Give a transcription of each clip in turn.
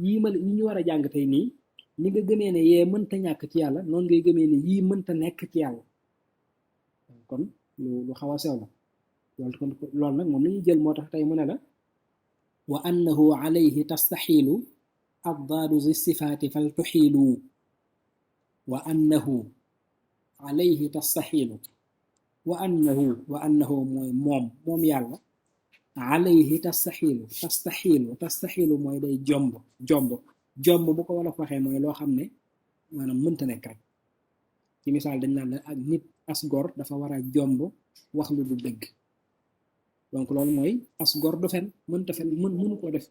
yi ñu war a jàng tey nii ni nga gëmee ne yee mënta ñàkk ci yàlla noonu ngay gëmee ne yii mënta nekk ci yàlla kon lu xaw a sew la loolu nag moom la ñuy jël moo tax tey mu ne la wa annahu alayhi tastaxiilu addaadu zi sifaati fal tuxiilu wa annahu alayhi tastaxiilu wa annahu mooy moom yàlla alayhi tastaxiilu mooy day jomb bu ko wolof waxee mooy loo xam ne maanaam mënta nekk rek ci misaal dañ naan la ak nit as gor dafa war a jomb wax lu du dëgg donc loolu mooy as gor du fen mënta fen mënu koo def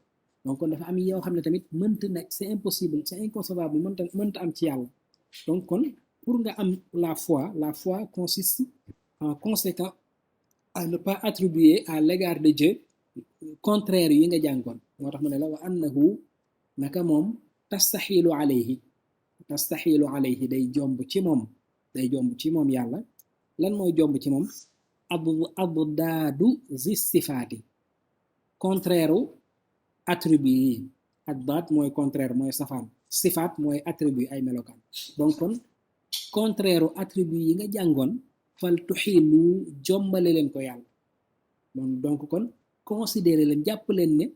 donc kon dafa am yoo xam ne tamit mënta nekk c'est impossible c'est inconcevable mënta am ci yàlla donc kon pour nga am la foi consiste en conséquent à ne pas attribuer à l'égard de Dieu contraire yi nga jàngoon moo tax mu ne la wa annahu naka moom tastaxiilu alayhi day jomb ci moom yàlla lan mooy jomb ci moom addaadu zi sifaati contraire u attribut yi addaad mooy contraire mooy safaan sifaat mooy attribut ay melokaan donc kon contraire u attribut yi nga jàngoon fal tuxiilu jombale leen ko yàlla donc kon considérer leen jàpp leen ne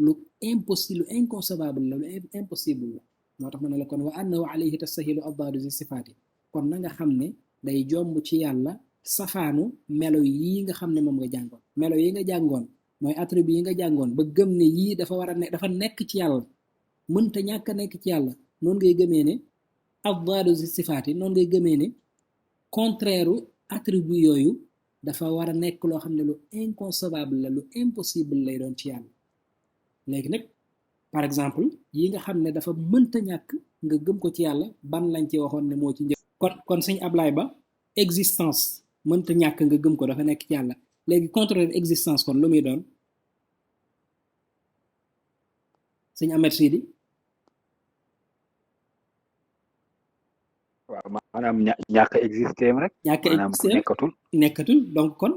lu impossible lu inconcevable la lu impossible la moo tax ma ne la kon wa annahu alayhi tastahilu addaadu zi sifaati kon na nga xam ne day jomb ci yàlla safaanu melo yii nga xam ne moom nga jàngoon melo yi nga jàngoon mooy attribut yi nga jàngoon ba gëm ne yii dafa war a nekk dafa nekk ci yàlla mënta ñàkk a nekk ci yàlla noonu ngay gëmee ne addaadu zi sifaati noonu ngay gëmee ne contraire attribut yooyu dafa war a nekk loo xam ne lu inconcevable la lu impossible lay doon ci yàlla léegi nag par exemple yi nga xam ne dafa mënta ñàkk nga gëm ko ci yàlla ban lañ ci waxoon ne moo ci njëkk kon sëñ Ablaye Ba existence mënta ñàkk nga gëm ko dafa nekk ci yàlla léegi contraire existence kon lu muy doon sëñ Ahmed Sidi waaw maanaam ñàkk exister rek ñàkk maanaam exister nekkatul donc kon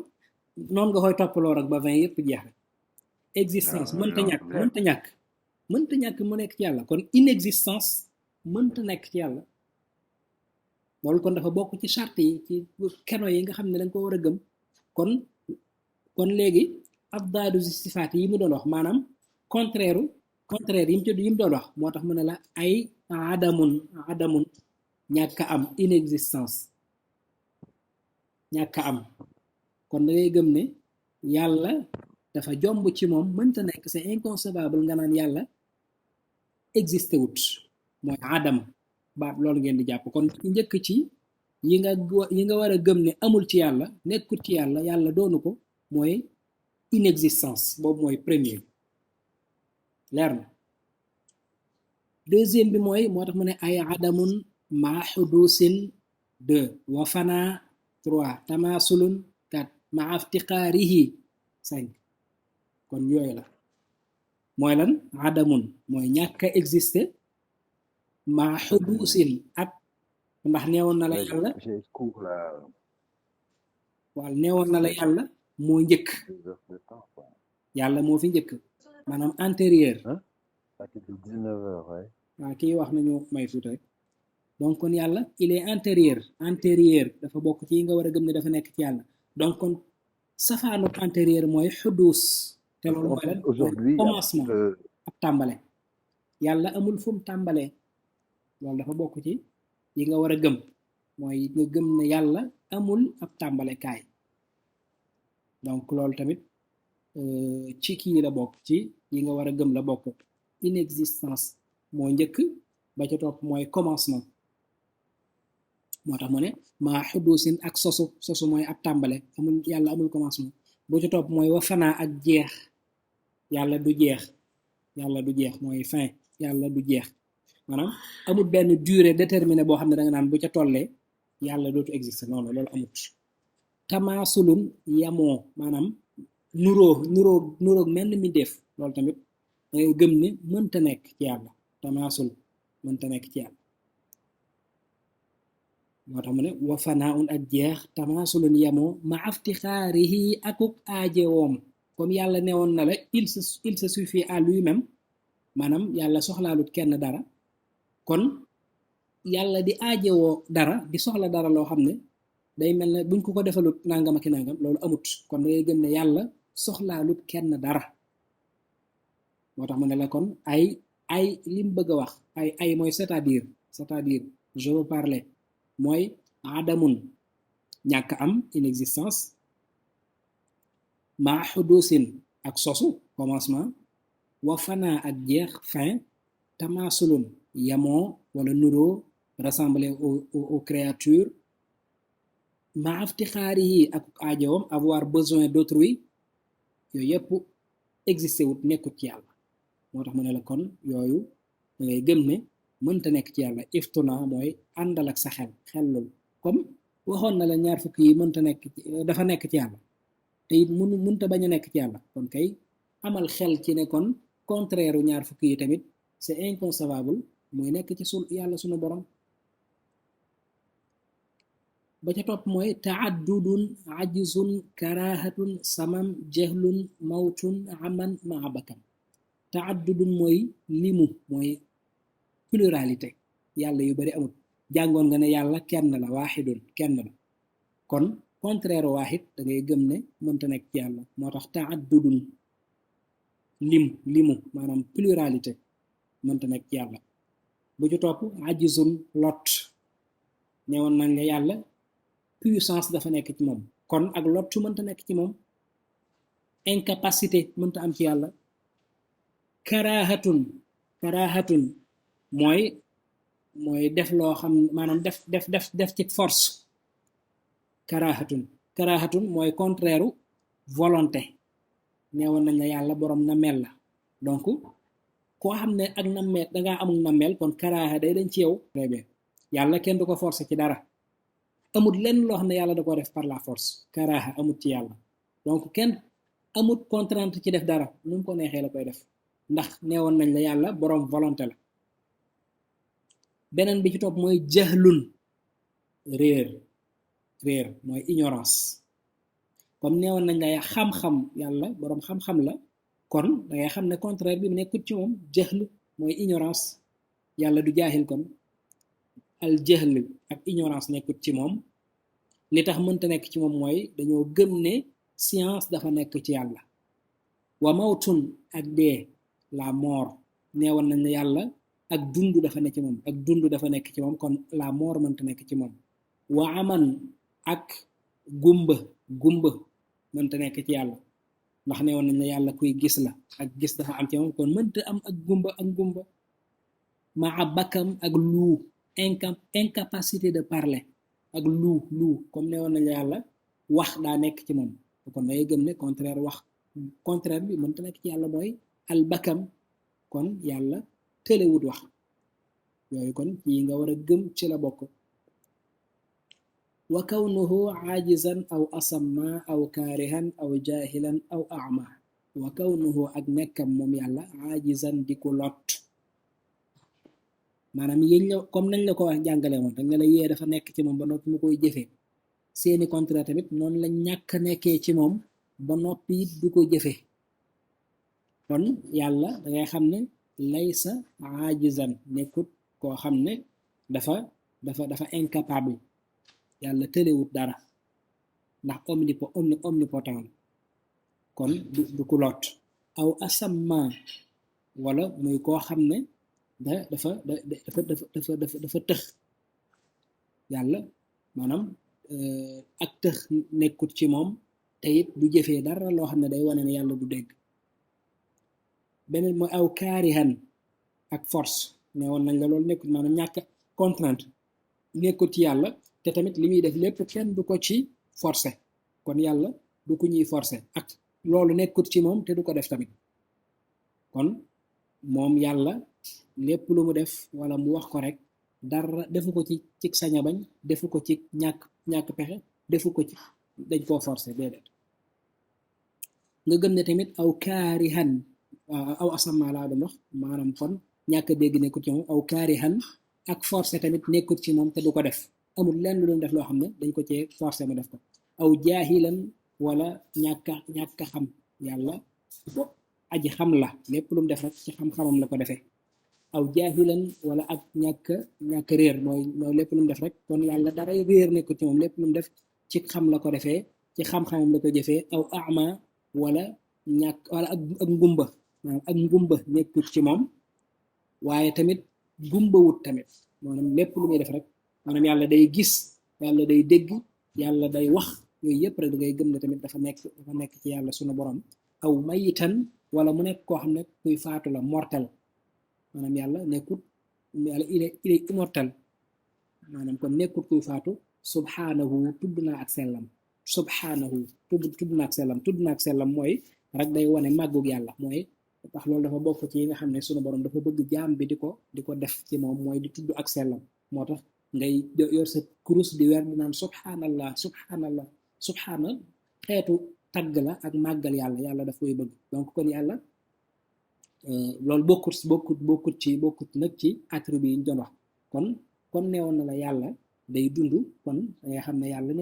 noonu nga koy toppaloo rek ba 20 yëpp jeex rek existence mënta ñàkk mu nekk ci yàlla kon inexistence mënta nekk ci yàlla loolu kon dafa bokk ci charte yi ci keno yi nga xam ne dañ ko war a gëm kon léegi addaadu sifaat yi mu doon wax maanaam contraire yi mu doon wax moo tax mu ne la ay adamun ñàkk am inexistence ñàkk am kon da ngay gëm ne yàlla dafa jomb ci moom mënta nekk c'est inconcevable nga naan yàlla existé wut mooy adam baat loolu ngeen di jàpp kon njëkk ci yi nga war a gëm ne amul ci yàlla nekkul ci yàlla doonu ko mooy inexistence boobu mooy premier leer na deuxième bi moo tax mu ne ay adamun maa xudusin 2 wa fana 3 tamasulun 4 maa aftiqaarihi 5 kon yooyu la mooy lan adamun mooy ñàkk a existé maa xudusin ak ndax neewoon na la yàlla waaw neewoon na la yàlla moo njëkk yàlla moo fi njëkk maanaam antérieur waaw kii wax nañu may tuuti rek donc kon yàlla il est antérieur dafa bokk ci yi nga war a gëm ne dafa nekk ci yàlla donc kon safaanu antérieur mooy xudus te loolu mooy lan commencement ab tàmbale yàlla amul fu mu tàmbalee loolu dafa bokk ci yi nga war a gëm mooy nga gëm ne yàlla amul ab tàmbale kaay donc loolu tamit ci kii la bokk ci yi nga war a gëm la bokk inexistence moo njëkk ba ca topp mooy commencement moo tax mu ne maa xudusin ak sosu mooy ab tàmbale yàlla amul commencement bu ca topp mooy wa fanaa ak jeex yàlla du jeex mooy fin yàlla du jeex maanaam amul benn durée déterminée boo xam ne da nga naan bu ca tollee yàlla dootu exister noonu loolu amut tamaasulun yamoo maanaam nuróog mel ni mi def loolu tamit dangay gëm ne mënta nekk ci yàlla tamaasul mënta nekk ci yàlla moo tax mu ne wa fanaaun ak jeex tamaasulun yamoo ma aftixaarihi akuk aajewoom comme yàlla newoon na la il se suffit à lui-même maanaam yàlla soxlaalut kenn dara kon yàlla di aajewoo dara di soxla dara loo xam ne day mel ne buñ ko defalut nangam ak nangam loolu amut kon da ngay gëm ne yàlla soxlaalut kenn dara moo tax mu ne la kon ay lim bëgg a wax ay mooy c'est-à-dire je veux parler mooy adamun ñàkk am inexistence maa xudusin ak sosu commencement wa fanaa ak jeex fin tamaasulun yamoo wala nuroo ressembler aux créatures maa aftixaari yi ak aajowam avoir besoin d'autrui yooyu yëpp existé wut nekkut ci yàlla moo tax mu ne la kon yooyu da ngay gëm ne mënta nekk ci yàlla iftuna mooy àndal ak sa xellul comme waxoon na la ñaar fukk yi mënta nekk dafa nekk ci yàlla te it mënta bañ a nekk ci yàlla kon kay amal xel ci ne kon contraire ñaar fukk yi tamit c'est inconcevable muy nekk ci yàlla sunu borom ba ca topp mooy taaddudun ajzun karahatun samam jahlun mawtun aman maa bakam taaddudun mooy limu mooy pluralité yàlla yu bari amut jàngoon nga ne yàlla kenn la waaxidun kenn la kon contraire waaxid da ngay gëm ne mënta nekk ci yàlla moo tax taaddudun limu maanaam pluralité mënta nekk ci yàlla bu ci topp ajizun lot newoon nañ la yàlla puissance dafa nekk ci moom kon ak lottu mënta nekk ci moom incapacité mënta am ci yàlla karahatun mooy def loo xam maanaam def ci force karahatun mooy contraire volonté neewoon nañ la yàlla boroom nameel la donc koo xam ne ak nameel dangaa amul nameel kon karaha day dañ ci yow très bien yàlla kenn du ko forcer ci dara amut lenn loo xam ne yàlla da ko def par la force karaha amut ci yàlla donc kenn amut contrainte ci def dara nu mu ko neexee la koy def ndax neewoon nañ la yàlla boroom volonté la beneen bi ci topp mooy jahlun réer mooy ignorance comme neewoon nañ la xam-xam yàlla boroom xam-xam la kon dangay xam ne contraire bi mu nekkut ci moom jahl mooy ignorance yàlla du jaahil kon al jahl ak ignorance nekkut ci moom li tax mënta nekk ci moom mooy dañoo gëm ne science dafa nekk ci yàlla wa mawtun ak dee la mort neewoon nañ la yàlla ak dund dafa nekk ci moom ak dund dafa nekk ci moom kon la mort mënta nekk ci moom wa aman ak gumba mënta nekk ci yàlla ndax neewoon nañ la yàlla kuy gis la ak gis dafa am ci moom kon mënta am ak gumba maa bakam ak luu incapacité de parler ak luu comme neewoon nañ la yàlla wax daa nekk ci moom kon day gëm ne contraire bi mënta nekk ci yàlla mooy al bakam kon yàlla tëlewut wax yooyu kon yi nga war a gëm ci la bokk wa kawnuhu aajizan aw asamma aw kaarihan aw jaahilan aw ama wa kawnuhu ak nekkam moom yàlla aajizan di ko lot maanaam yéen la comme nañ la ko wax jàngale woon dañ la yee dafa nekk ci moom ba noppi mu koy jëfee seeni contraire tamit noonu la ñàkk nekkee ci moom ba noppi it du ko jëfee kon yàlla dangay xam ne laysa aajizan nekkut koo xam ne dafa incapable yàlla tëlewut dara ndax omnipotent kon du ku lot aw asamma wala muy koo xam ne dafa tëx yàlla maanaam ak tëx nekkut ci moom te it du jëfee dara loo xam ne day wane ne yàlla du dégg beneen mooy aw kaarihan ak force ne woon nañ la loolu nekkut maanaam ñàkk contrainte nekkut ci yàlla te tamit li muy def lépp kenn du ko ci forcé kon yàlla du ko ñuy forcé ak loolu nekkut ci moom te du ko def tamit kon moom yàlla lépp lu mu def wala mu wax ko rek dara defu ko ci saña bañ defu ko ci ñàkk pexe defu ko ci dañ koo forcé déedéet nga gëm ne tamit aw kaarihan aw asamma laa doon wax maanaam kon ñàkk dégg nekkut ci moom aw kaarihan ak forcé tamit nekkut ci moom te du ko def amul lenn lu doon def loo xam ne dañ ko cee forcé mu def ko aw jaahilan wala ñàkk xam yàlla aji xam la lépp lu mu def rek ci xam-xamam la ko defee aw jaahilan wala ak ñàkk réer mooy lépp lu mu def rek kon yàlla dara réer nekk ci moom lépp lu mu def ci xam la ko defee ci xam-xamam la ko jëfee aw ama wala wala ak ngumba maanaam ak ngumba nekkut ci moom waaye tamit ngumba wut tamit maanaam lépp lu muy def rek maanaam yàlla day gis yàlla day dégg yàlla day wax yooyu yëpp rek da ngay gëm ne tamit dafa nekk ci yàlla sunu borom aw mayitan wala mu nekk koo xam ne kuy faatu la mortel maanaam yàlla nekkut yàlla il est immortel maanaam kon nekkut kuy faatu subhanahu tudd naa ak sellam subhanahu tudd naa ak sellam mooy rek day wane màggug yàlla mooy tax loolu dafa bokk ci yi nga xam ne sunu borom dafa bëgg jaam bi di ko def ci moom mooy di tudd ak sellam moo tax ngay yor sa kurus di weer di naan subhanallah subhana xeetu tagg la ak màggal yàlla daf koy bëgg donc kon yàlla loolu bokkut nag ci attribut yi ñu doon wax kon neewoon na la yàlla day dund kon nga xam ne yàlla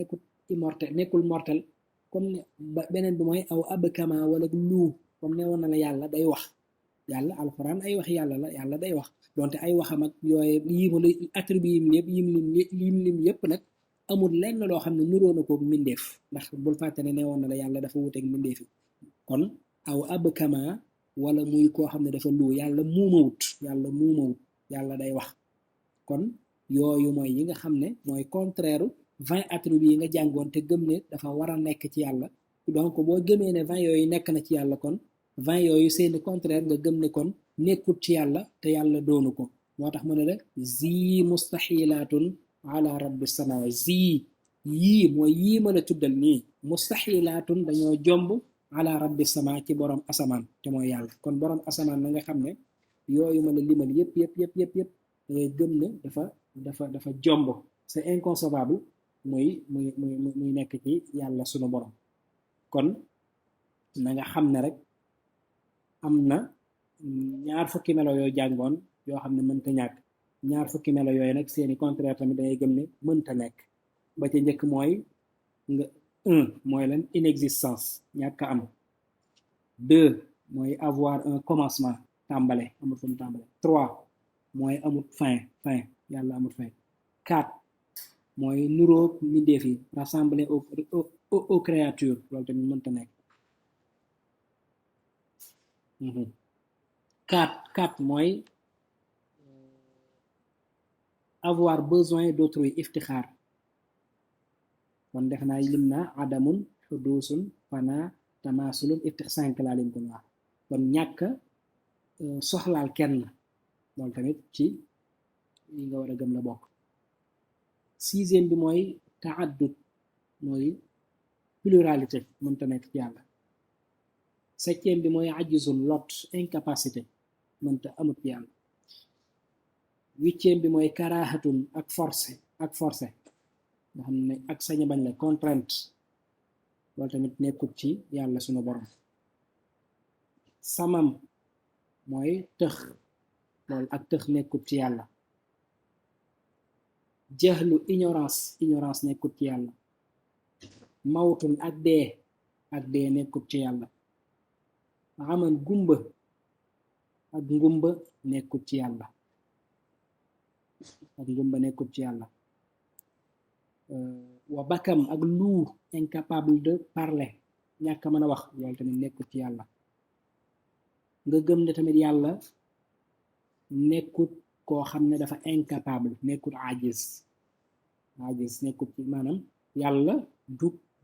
nekkul mortel comme beneen bi mooy aw abkama wala luu comme neewoon na la yàlla day wax yàlla alxuraan ay wax yàlla day wax donte ay waxam ak yooyu yimala attribut yim lim yëpp nag amul lenn loo xam ne nuroo na ko mbindeef ndax bul fàtte ne neewoon na la yàlla dafa wuteeg mbindeef yi kon aw abkama wala muy koo xam ne dafa luu yàlla muumawut yàlla day wax kon yooyu mooy yi nga xam ne mooy contraire 20 attributs yi nga jàngoon te gëm ne dafa war a nekk ci yàlla donc boo gëmee ne 20 yooyu nekk na ci yàlla kon 20 yooyu seeni contraire nga gëm ne kon nekkut ci yàlla te yàlla doonu ko moo tax mu ne la zi mustaxilaatun ala rabbi sama yii mooy yii ma la tuddal nii mustaxilaatun dañoo jomb ala rabbi sama ci borom asamaan te mooy yàlla kon borom asamaan na nga xam ne yooyu ma la limal yëpp dangay gëm ne dafa jomb c'est inconcevable muy nekk ci yàlla sunu borom kon na nga xam ne rek am na ñaar fukki melo yooyu jàngoon yoo xam ne mënta ñàkk ñaar fukki melo yooyu nag seeni contraire tamit dangay gëm ne mënta nekk ba ca njëkk mooy nga mooy lan inexistence ñàkk am 2 mooy avoir un commencement tàmbale amul fu mu tàmbale 3 mooy amul fin yàlla amul fin 4 mooy nuroog mbindeef yi rassembler aux créatures loolu tamit mënta nekk 4 mooy avoir besoin d'autrui iftixaar kon def naa lim naa adamun xuduusun fana tamasulun iftix 5 laa lim ko wax kon ñàkk soxlaal kenn loolu tamit ci yi nga war a gëm la bokk 6e bi mooy taaddud mooy pluralité mënta nekk ci yàlla 7e bi mooy ajizun lot incapacité mënta amut ci yàlla 8e bi mooy karahatun ak forcé nga xam ne ak sañ bañ la contrainte loolu tamit nekkut ci yàlla sunu borom samam mooy tëx loolu ak tëx nekkut ci yàlla jahlu ignorance nekkut ci yàlla mawtun ak dee nekkut ci yàlla aman ngumba nekkut ci yàlla wa bakam ak luu incapable de parler ñàkk mën a wax loolu tamit nekkut ci yàlla nga gëm ne tamit yàlla nekkut koo xam ne dafa incapable nekkut ajiz nekkut ci maanaam yàlla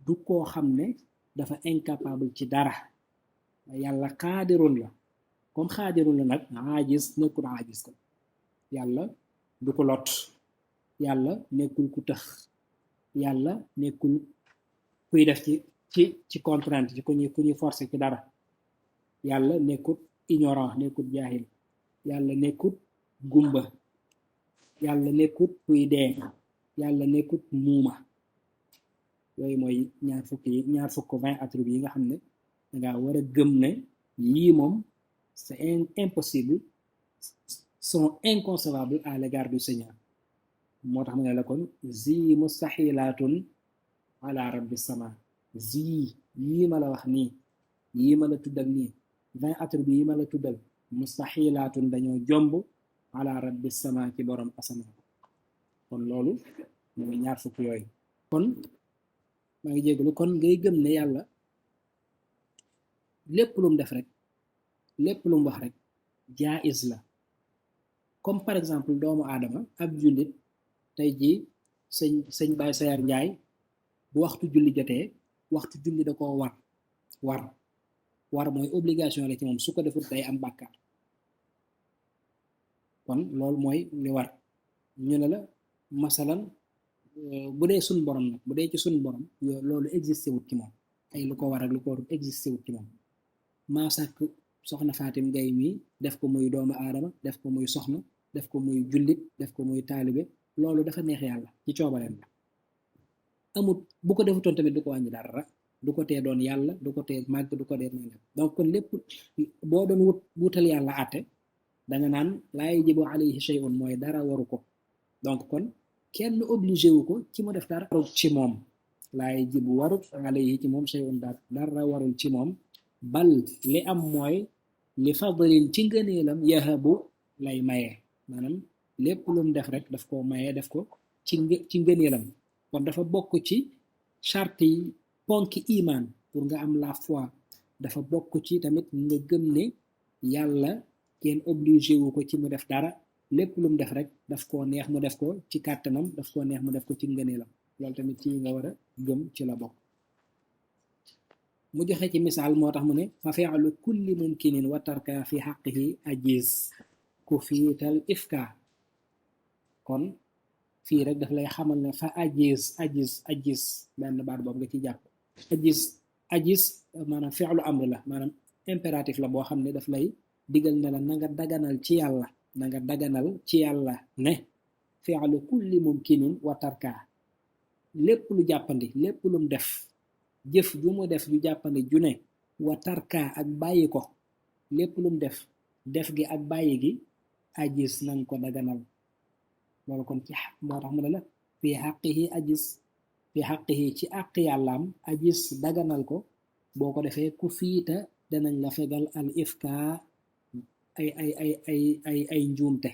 du koo xam ne dafa incapable ci dara yàlla xaadirun la comme xaadirun la nag ajiz nekkut ajiz ko yàlla du ko lot yàlla nekkul ku tëx yàlla nekkul kuy def ci contrainte ci ku ñuy forcer ci dara yàlla nekkut ignorant nekkut jaahil yàlla nekkut gumba yàlla nekkut kuy dee yàlla nekkut muuma yooyu mooy ñaar fukk 20 attributs yi nga xam ne danga war a gëm ne yii moom c'est impossible sont inconcevables à l'égard du Seigneur moo tax mu ne la kon zi mustaxilaatun ala rabbi sama yii ma la wax nii yii ma la tuddal nii 20 attributs yi ma la tuddal mustaxilaatun dañoo jomb ala rabbi sama ci borom asamaan kon loolu mooy ñaar fukk yooyu kon maa ngi jégalu kon ngay gëm ne yàlla lépp lu mu def rek lépp lu mu wax rek jaaiz la comme par exemple doomu aadama ab jullit tey jii sëñ Baye Sayar Njaay bu waxtu julli jotee waxtu julli da koo war mooy obligation la ci moom su ko defut day am bàkkaar kon loolu mooy li war ñu ne la masalan bu dee suñ borom nag bu dee ci suñ borom loolu existé wut ci moom ay lu ko war ak lu ko warut existé wut ci moom maa sàkk soxna Fatim Ngay mii def ko muy doomu aadama def ko muy soxna def ko muy jullit def ko muy taalibe loolu dafa neex yàlla ci coobareem la amut bu ko defutoon tamit du ko wàññi dara du ko tee doon yàlla du ko tee màgg du ko tee nangam donc kon lépp boo doon wutal yàlla àtte danga naan laa yajibu alayhi shay'un mooy dara waru ko donc kon kenn obligé wu ko ci mu def dara warut ci moom laa yajibu warut alayhi ci moom shay'un dara warul ci moom bal li am mooy li fadlin ci ngëneelam yahabu lay maye maanaam lépp lu mu def rek daf ko maye def ko ci ngëneelam kon dafa bokk ci charte yi ponki iman pour nga am la foi dafa bokk ci tamit nga gëm ne yàlla kenn obligé wu ko ci mu def dara lépp lu mu def rek daf koo neex mu def ko ci kàttanam daf koo neex mu def ko ci ngëneelam loolu tamit ci nga war a gëm ci la bokk mu joxe ci misaal moo tax mu ne fa fi'lu kulli mumkinin wa tarka fi xaqihi ajiz ku fiital ifka kon fii rek daf lay xamal ne fa ajiz benn baat boobu nga ci jàpp ajiz maanaam fi'lu amr la maanaam impératif la boo xam ne daf lay digal ne la na nga daganal ci yàlla ne fi'lu kulli mumkinin wa tarka lépp lu jàppandi lépp lu mu def jëf ju mu def ju jàppandi ju ne wa tarka ak bàyyi ko lépp lu mu def gi ak bàyyi gi ajiz nanga ko daganal loolu kon ci moo tax mu ne la fi xaqihi ajiz fi xaqihi ci àq yàllaam ajiz daganal ko boo ko defee ku fiita danañ la fegal al ifka ay njuumte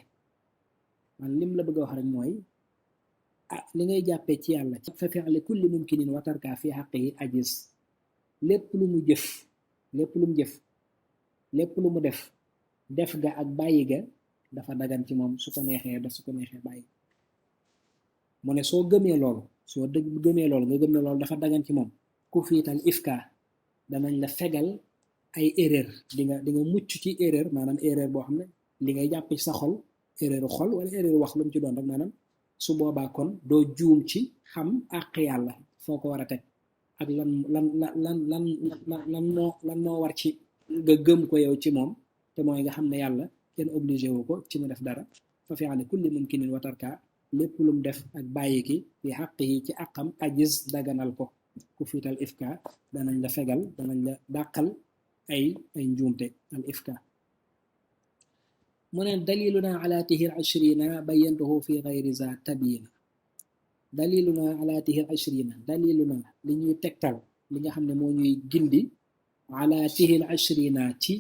man lim la bëgg a wax rek mooy li ngay jàppee ci yàlla fa fi'li kulli mumkinin wa tarka fi haqqihi ajiz lépp lu mu jëf lépp lu mu def ga ak bàyyi ga dafa dagan ci moom su ko neexee def su ko neexee bàyyi mu ne soo gëmee loolu nga gëm ne loolu dafa dagan ci moom ku fiital ifka danañ la fegal ay erreur di nga mucc ci erreur maanaam erreur boo xam ne li ngay jàpp ci sa xol erreur xol wala erreur wax lu mu ci doon rek maanaam su boobaa kon doo juum ci xam àq yàlla foo ko war a teg ak lan moo war ci nga gëm ko yow ci moom te mooy nga xam ne yàlla kenn obligé wu ko ci mu def dara fa fi'li kulli mumkinin wa tarka lépp lu mu def ak bàyyi ki fi haqqihi ci àqam ajiz daganal ko ku fiital ifka danañ la fegal danañ la dàqal ay njuumte al ifka mu ne daliluna ala tihil ashrina bayyantuhu fi gayri za tabiin daliluna ala tihil ashrina daliluna li ñuy tegtal li nga xam ne moo ñuy gindi ala tihil ashrina ci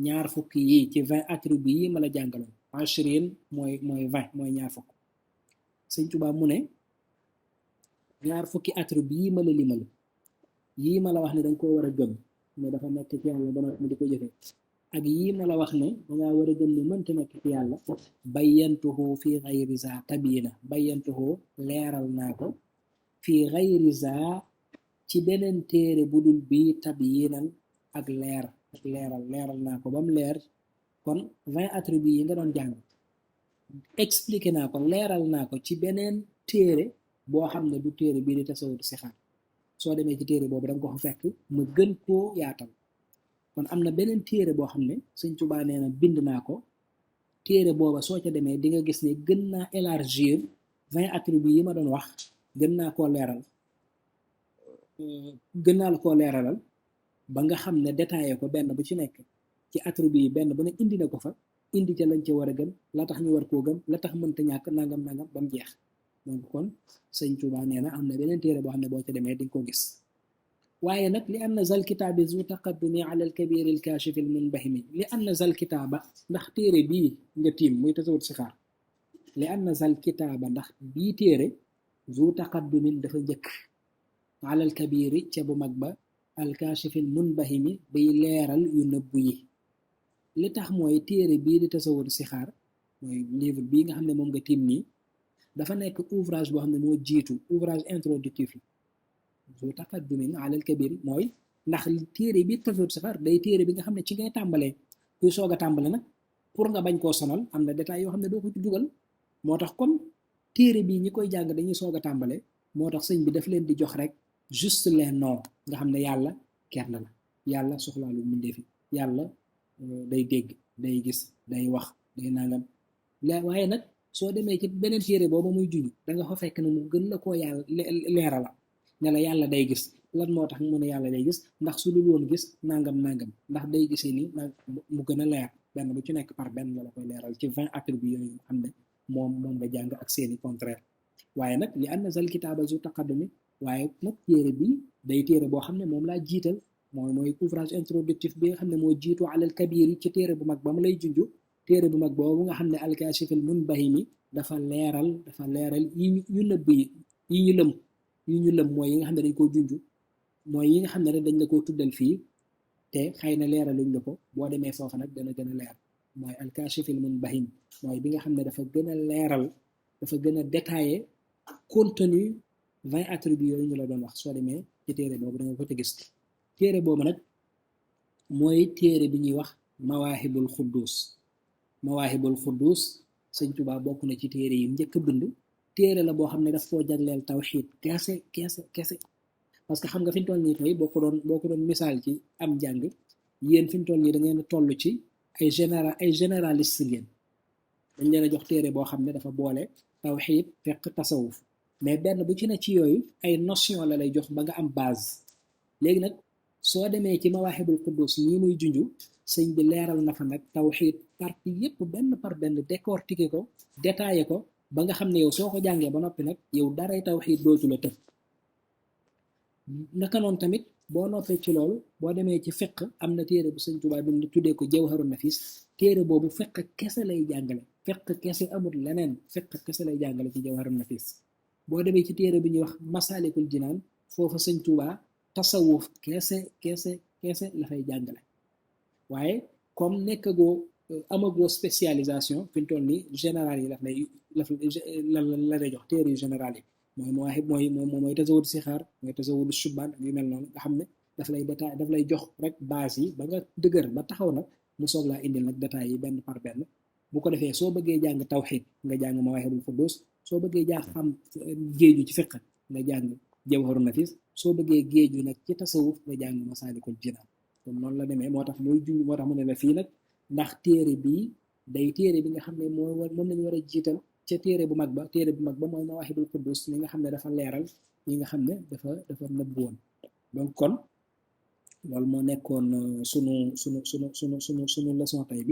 ñaar fukki yi ci 20 attributs yi ma la jàngaloon ashrin mooy 20 mooy ñaar fukk Sëñ Tuubaa mu ne ñaar fukki attributs yi ma la limal yii ma la wax ne danga koo war a gëm ne dafa nekk ci yàlla ba noppi di ko jëfee ak yii ma la wax ne dangaa war a gëm ne mënta nekk ci yàlla bayyantuhu fi gayri za tabiina bayyantuhu leeral naa ko fi gayri za ci beneen téere bu dul bii tabiinan ak leeral naa ko ba mu leer kon 20 attributs yi nga doon jàng expliqué naa ko leeral naa ko ci beneen téere boo xam ne du téere bii di tasawur sixaar soo demee ci téere boobu danga ko fa fekk ma gën koo yaatal kon am na beneen téere boo xam ne Sëñ Tuubaa nee na bind naa ko téere booba soo ca demee di nga gis ne gën naa élargir 20 attributs yi ma doon wax gën naa la koo leeralal ba nga xam ne détaillé ko benn bu ci nekk ci attributs yi benn bu ne indi na ko fa indi ca lañ ca war a gëm la tax ñu war koo gëm la tax mënta ñàkk nangam ba mu jeex donc kon Sëñ Tuubaa nee na am na beneen téere boo xam ne boo ca demee di nga ko gis waaye nag li anna zal kitaabi zu taqaddumi ala al kabir al kashif al munbahimi li anna zal kitaaba ndax téere bii nga tiim muy tasawut si xaar li anna zal kitaaba ndax bii téere zu taqaddumin dafa njëkk ala al kabiri ca bu mag ba al kashif al munbahimi bay leeral yu nëbbu yi li tax mooy téere bii di tasawut si xaar mooy livre bii nga xam ne moom nga tiim nii dafa nekk ouvrage boo xam ne moo jiitu ouvrage introductif la zu taqaddumin alal kabir mooy ndax téere bi tasawut si xaar day téere bi nga xam ne ci ngay tàmbalee kuy soog a tàmbale nag pour nga bañ koo sonal am na détails yoo xam ne doo ko ci dugal moo tax comme téere bi ñi koy jàng dañuy soog a tàmbale moo tax sëñ bi daf leen di jox rek juste les noms nga xam ne yàlla kenn la yàlla soxlaalu mbindeefi yàlla day dégg day gis day wax day nangam waaye nag soo demee ci beneen téere booba muy junj da nga fa fekk ne mu gën la koo yàlla leerala ne la yàlla day gis lan moo tax mu ne yàlla day gis ndax su dul woon gis nangam ndax day gisee ni mu gën a leer benn bu ci nekk par benn la koy leeral ci 20 attributs yooyu nga xam ne moom nga jàng ak seeni contraire waaye nag li anna zal kitaaba zu taqaddumi waaye nag téere bi day téere boo xam ne moom laa jiital mooy ouvrage introductif bi nga xam ne moo jiitu alal kabir yi ci téere bu mag ba mu lay junj téere bu mag boobu nga xam ne alkaashifil munbahimi dafa leeral yu nëbb yi ñu lëm mooy yi nga xam ne dañ koo junj mooy yi nga xam ne rek dañ la koo tuddal fii te xëy na leeraluñ la ko boo demee foofa nag dana gën a leer mooy alkaashifil munbahim mooy bi nga xam ne dafa gën a leeral dafa gën a détaillé contenu 20 attributs yooyu ñu la doon wax soo demee ci téere boobu da nga ko ci gis téere boobu nag mooy téere bi ñuy wax mawaahibul xuddus sëñ Tuubaa bokk na ci téere yi njëkk a bind téere la boo xam ne daf koo jagleel tawxiid kese parce que xam nga fi ñu toll nii tey boo ko doon misaal ci am njàng yéen fi ñu toll nii da ngeen toll ci ay généraliste ngeen dañ leen a jox téere boo xam ne dafa boole tawxiid fiqh tasawuf mais benn bu ci ne ci yooyu ay notion la lay jox ba nga am base léegi nag soo demee ci mawaahibul quddus ñi muy junju sëñ bi leeral na fa nag tawxiid partie yépp benn par benn décortiquer ko détaillé ko ba nga xam ne yow soo ko jàngee ba noppi nag yow daray tawxiid dootu la tëb naka noonu tamit boo noppee ci loolu boo demee ci fiqh am na téere bu sëñ Tuubaa bi ñu tuddee ko jawharun nafis téere boobu fiqh kese lay jàngale fiqh kese amul leneen fiqh kese lay jàngale ci jawharun nafis boo demee ci téere bi ñuy wax masalikul jinaan foofa sëñ Tuubaa tasawuf kese la fay jàngale waaye comme amagoo spécialisation fi ñu toll nii général yi la lay jox téere yu général yi mooy mawaahib mooy tasawudu sixaar mooy tasawudu shubaan yu mel noonu nga xam ne daf lay jox rek base yi ba nga dëgër ba taxaw nag mu soog laa indil nag détails yi benn par benn bu ko defee soo bëggee jàng tawxiid nga jàng mawaahibul quddus soo bëggee jàng xam géeju ci fiqh nga jàng jawharun nafis soo bëggee géeju nag ci tasawuf nga jàng masaalikul jinaan kon noonu la demee moo tax muy junj moo tax mu ne la fii nag ndax téere bii day téere bi nga xam ne moom lañu war a jiital ca téere bu mag ba mooy mawaahibul quddus li nga xam ne dafa leeral ñi nga xam ne dafa nëbb woon donc kon loolu moo nekkoon sunu leçon tey bi